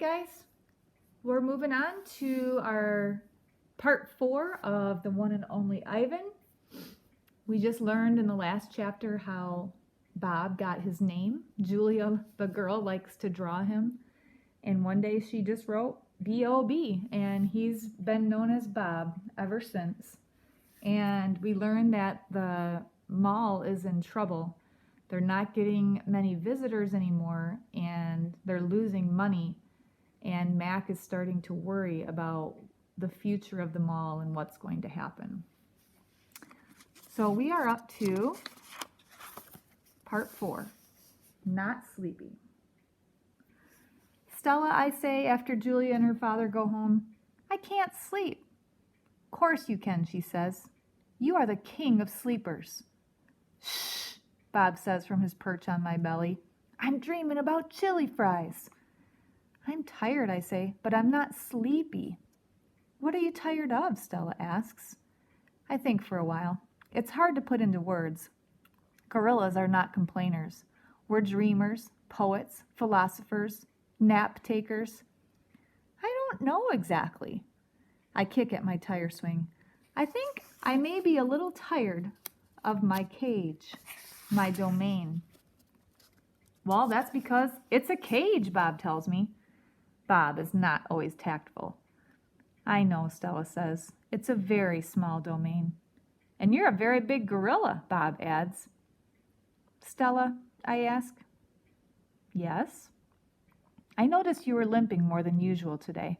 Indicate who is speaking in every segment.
Speaker 1: right, guys, we're moving on to our part 4 of the one and only Ivan. We just learned in the last chapter how Bob got his name. Julia, the girl, likes to draw him. And one day she just wrote B-O-B, and he's been known as Bob ever since. And we learned that the mall is in trouble. They're not getting many visitors anymore, and they're losing money. And Mac is starting to worry about the future of the mall and what's going to happen. So we are up to part 4, Not Sleepy. Stella, I say after Julia and her father go home, I can't sleep. Of course you can, she says. You are the king of sleepers. Shh, Bob says from his perch on my belly. I'm dreaming about chili fries. I'm tired, I say, but I'm not sleepy. What are you tired of? Stella asks. I think for a while. It's hard to put into words. Gorillas are not complainers. We're dreamers, poets, philosophers, nap takers. I don't know exactly. I kick at my tire swing. I think I may be a little tired of my cage, my domain. Well, that's because it's a cage, Bob tells me. Bob is not always tactful. I know, Stella says. It's a very small domain. And you're a very big gorilla, Bob adds. Stella, I ask. Yes? I noticed you were limping more than usual today.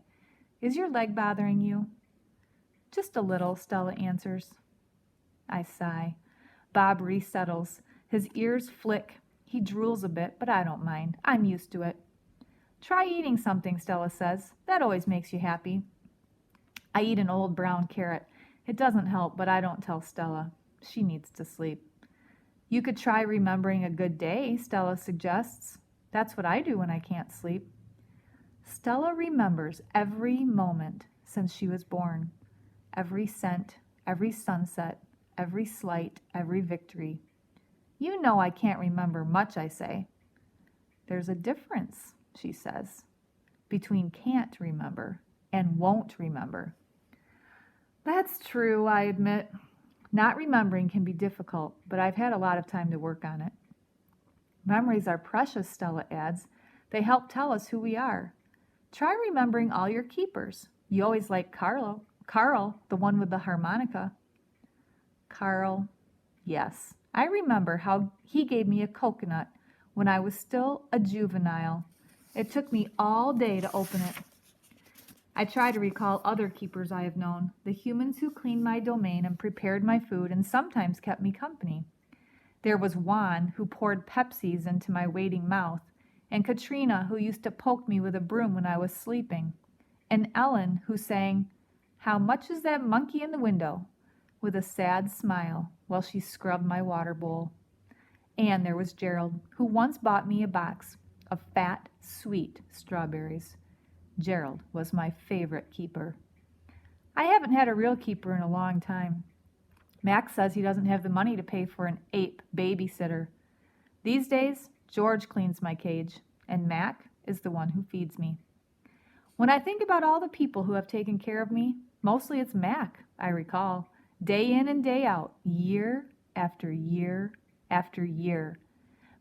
Speaker 1: Is your leg bothering you? Just a little, Stella answers. I sigh. Bob resettles. His ears flick. He drools a bit, but I don't mind. I'm used to it. Try eating something, Stella says. That always makes you happy. I eat an old brown carrot. It doesn't help, but I don't tell Stella. She needs to sleep. You could try remembering a good day, Stella suggests. That's what I do when I can't sleep. Stella remembers every moment since she was born. Every scent, every sunset, every slight, every victory. You know I can't remember much, I say. There's a difference, she says, between can't remember and won't remember. That's true, I admit. Not remembering can be difficult, but I've had a lot of time to work on it. Memories are precious, Stella adds. They help tell us who we are. Try remembering all your keepers. You always liked Carl, the one with the harmonica. Carl, yes. I remember how he gave me a coconut when I was still a juvenile. It took me all day to open it. I try to recall other keepers I have known, the humans who cleaned my domain and prepared my food and sometimes kept me company. There was Juan, who poured Pepsis into my waiting mouth, and Katrina, who used to poke me with a broom when I was sleeping, and Ellen, who sang, How much is that monkey in the window? With a sad smile while she scrubbed my water bowl. And there was Gerald, who once bought me a box of fat, sweet strawberries. Gerald was my favorite keeper. I haven't had a real keeper in a long time. Max says he doesn't have the money to pay for an ape babysitter. These days, George cleans my cage, and Mac is the one who feeds me. When I think about all the people who have taken care of me, mostly it's Mac, I recall, day in and day out, year after year after year.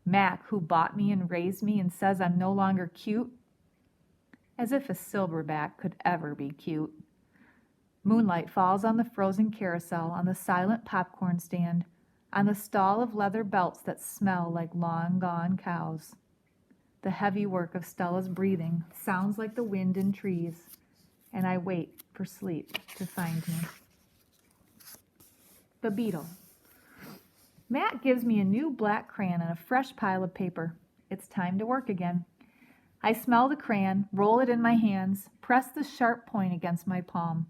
Speaker 1: Mac, who bought me and raised me and says I'm no longer cute. As if a silverback could ever be cute. Moonlight falls on the frozen carousel, on the silent popcorn stand, on the stall of leather belts that smell like long-gone cows. The heavy work of Stella's breathing sounds like the wind in trees, and I wait for sleep to find me. The Beetle. Matt gives me a new black crayon and a fresh pile of paper. It's time to work again. I smell the crayon, roll it in my hands, press the sharp point against my palm.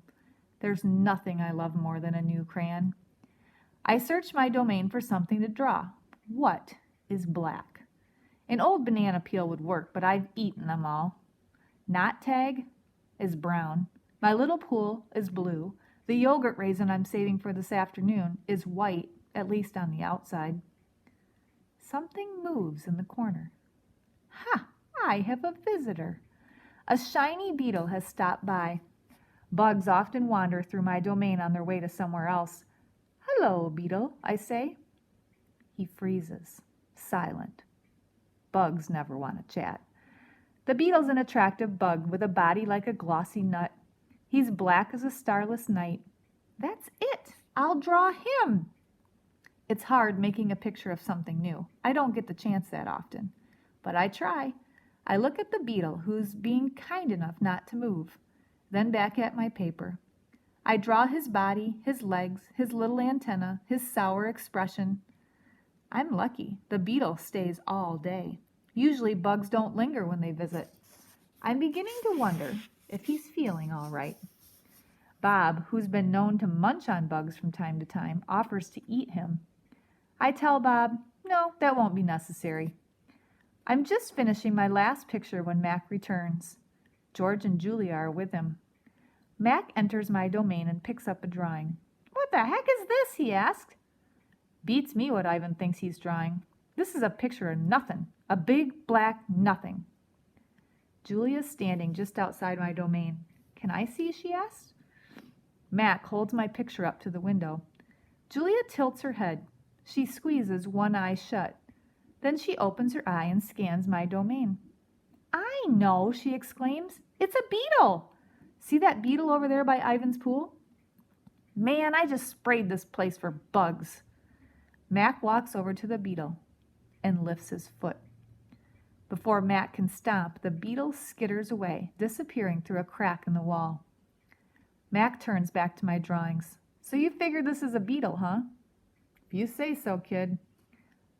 Speaker 1: There's nothing I love more than a new crayon. I search my domain for something to draw. What is black? An old banana peel would work, but I've eaten them all. Knot tag is brown. My little pool is blue. The yogurt raisin I'm saving for this afternoon is white, at least on the outside. Something moves in the corner. Ha! I have a visitor. A shiny beetle has stopped by. Bugs often wander through my domain on their way to somewhere else. Hello, beetle, I say. He freezes, silent. Bugs never want to chat. The beetle's an attractive bug with a body like a glossy nut. He's black as a starless night. That's it. I'll draw him. It's hard making a picture of something new. I don't get the chance that often. But I try. I look at the beetle, who's being kind enough not to move, then back at my paper. I draw his body, his legs, his little antenna, his sour expression. I'm lucky. The beetle stays all day. Usually bugs don't linger when they visit. I'm beginning to wonder if he's feeling all right. Bob, who's been known to munch on bugs from time to time, offers to eat him. I tell Bob, no, that won't be necessary. I'm just finishing my last picture when Mac returns. George and Julia are with him. Mac enters my domain and picks up a drawing. What the heck is this? He asked. Beats me what Ivan thinks he's drawing. This is a picture of nothing. A big black nothing. Julia's standing just outside my domain. Can I see? She asks. Mac holds my picture up to the window. Julia tilts her head. She squeezes one eye shut. Then she opens her eye and scans my domain. I know, she exclaims. It's a beetle. See that beetle over there by Ivan's pool? Man, I just sprayed this place for bugs. Mac walks over to the beetle and lifts his foot. Before Mac can stomp, the beetle skitters away, disappearing through a crack in the wall. Mac turns back to my drawings. So you figure this is a beetle, huh? If you say so, kid.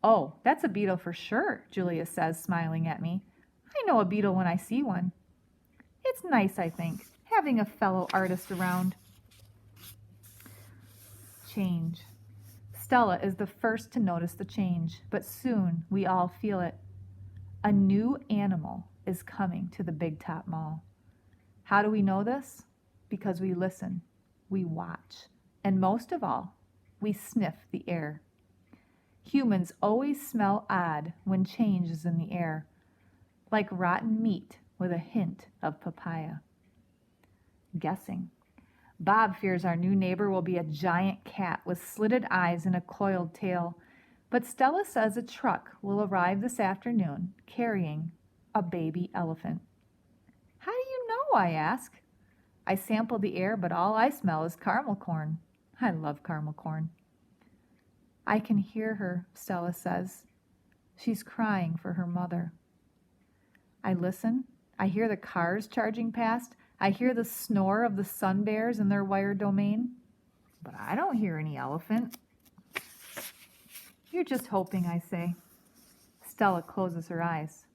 Speaker 1: Oh, that's a beetle for sure, Julia says, smiling at me. I know a beetle when I see one. It's nice, I think, having a fellow artist around. Change. Stella is the first to notice the change, but soon we all feel it. A new animal is coming to the Big Top Mall. How do we know this? Because we listen, we watch, and most of all, we sniff the air. Humans always smell odd when change is in the air, like rotten meat with a hint of papaya. Guessing. Bob fears our new neighbor will be a giant cat with slitted eyes and a coiled tail, but Stella says a truck will arrive this afternoon carrying a baby elephant. How do you know? I ask. I sample the air, but all I smell is caramel corn. I love caramel corn. I can hear her, Stella says. She's crying for her mother. I listen. I hear the cars charging past. I hear the snore of the sun bears in their wire domain. But I don't hear any elephant. You're just hoping, I say. Stella closes her eyes.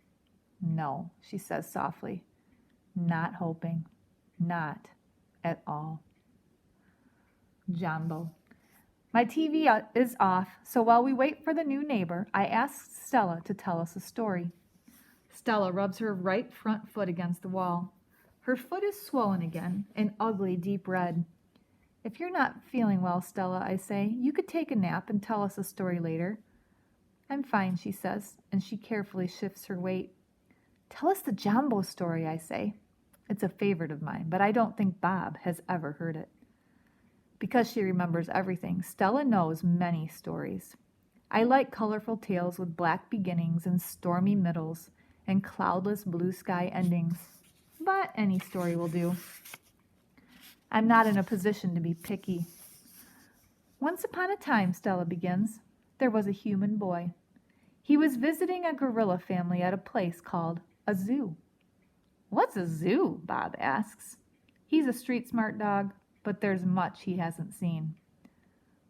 Speaker 1: No, she says softly. Not hoping. Not at all. Jumbo. My TV is off, so while we wait for the new neighbor, I ask Stella to tell us a story. Stella rubs her right front foot against the wall. Her foot is swollen again, an ugly deep red. If you're not feeling well, Stella, I say, you could take a nap and tell us a story later. I'm fine, she says, and she carefully shifts her weight. Tell us the Jumbo story, I say. It's a favorite of mine, but I don't think Bob has ever heard it. Because she remembers everything, Stella knows many stories. I like colorful tales with black beginnings and stormy middles and cloudless blue sky endings, but any story will do. I'm not in a position to be picky. Once upon a time, Stella begins, there was a human boy. He was visiting a gorilla family at a place called a zoo. What's a zoo? Bob asks. He's a street-smart dog, but there's much he hasn't seen.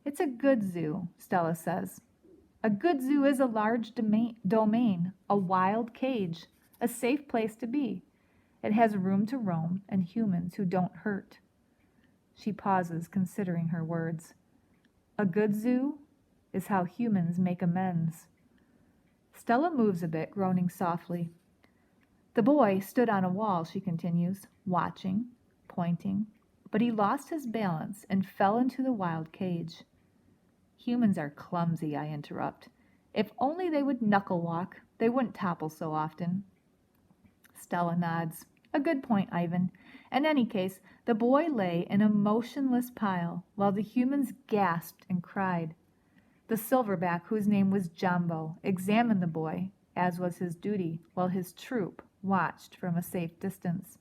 Speaker 1: It's a good zoo, Stella says. A good zoo is a large domain, a wild cage, a safe place to be. It has room to roam and humans who don't hurt. She pauses, considering her words. A good zoo is how humans make amends. Stella moves a bit, groaning softly. The boy stood on a wall, she continues, watching, pointing, but he lost his balance and fell into the wild cage. Humans are clumsy, I interrupt. If only they would knuckle walk, they wouldn't topple so often. Stella nods. A good point, Ivan. In any case, the boy lay in a motionless pile while the humans gasped and cried. The silverback, whose name was Jumbo, examined the boy, as was his duty, while his troop watched from a safe distance.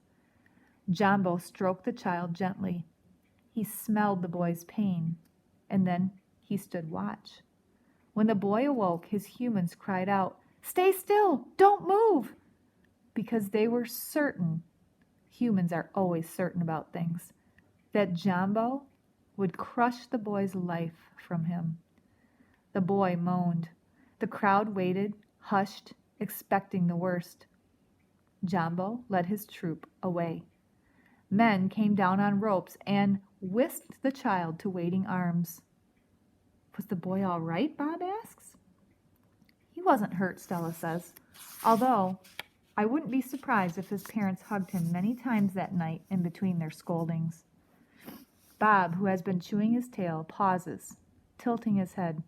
Speaker 1: Jumbo stroked the child gently. He smelled the boy's pain, and then he stood watch. When the boy awoke, his humans cried out, "Stay still! Don't move!" Because they were certain, humans are always certain about things, that Jumbo would crush the boy's life from him. The boy moaned. The crowd waited, hushed, expecting the worst. Jumbo led his troop away. Men came down on ropes and whisked the child to waiting arms. Was the boy all right? Bob asks. He wasn't hurt, Stella says, although I wouldn't be surprised if his parents hugged him many times that night in between their scoldings. Bob, who has been chewing his tail, pauses, tilting his head.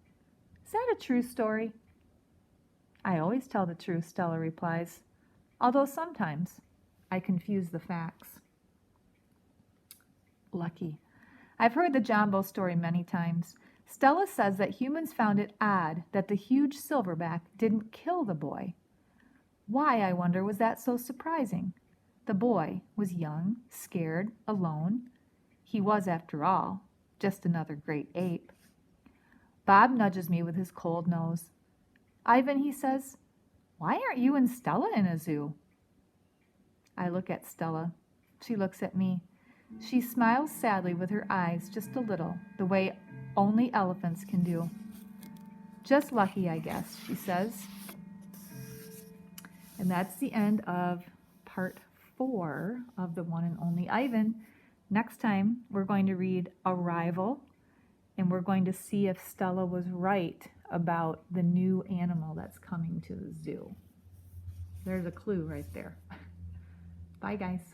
Speaker 1: Is that a true story? I always tell the truth, Stella replies, although sometimes I confuse the facts. Lucky. I've heard the Jumbo story many times. Stella says that humans found it odd that the huge silverback didn't kill the boy. Why, I wonder, was that so surprising? The boy was young, scared, alone. He was, after all, just another great ape. Bob nudges me with his cold nose. Ivan, he says, why aren't you and Stella in a zoo? I look at Stella. She looks at me. She smiles sadly with her eyes just a little, the way only elephants can do. Just lucky, I guess, she says. And that's the end of part 4 of The One and Only Ivan. Next time, we're going to read Arrival, and we're going to see if Stella was right about the new animal that's coming to the zoo. There's a clue right there. Bye, guys.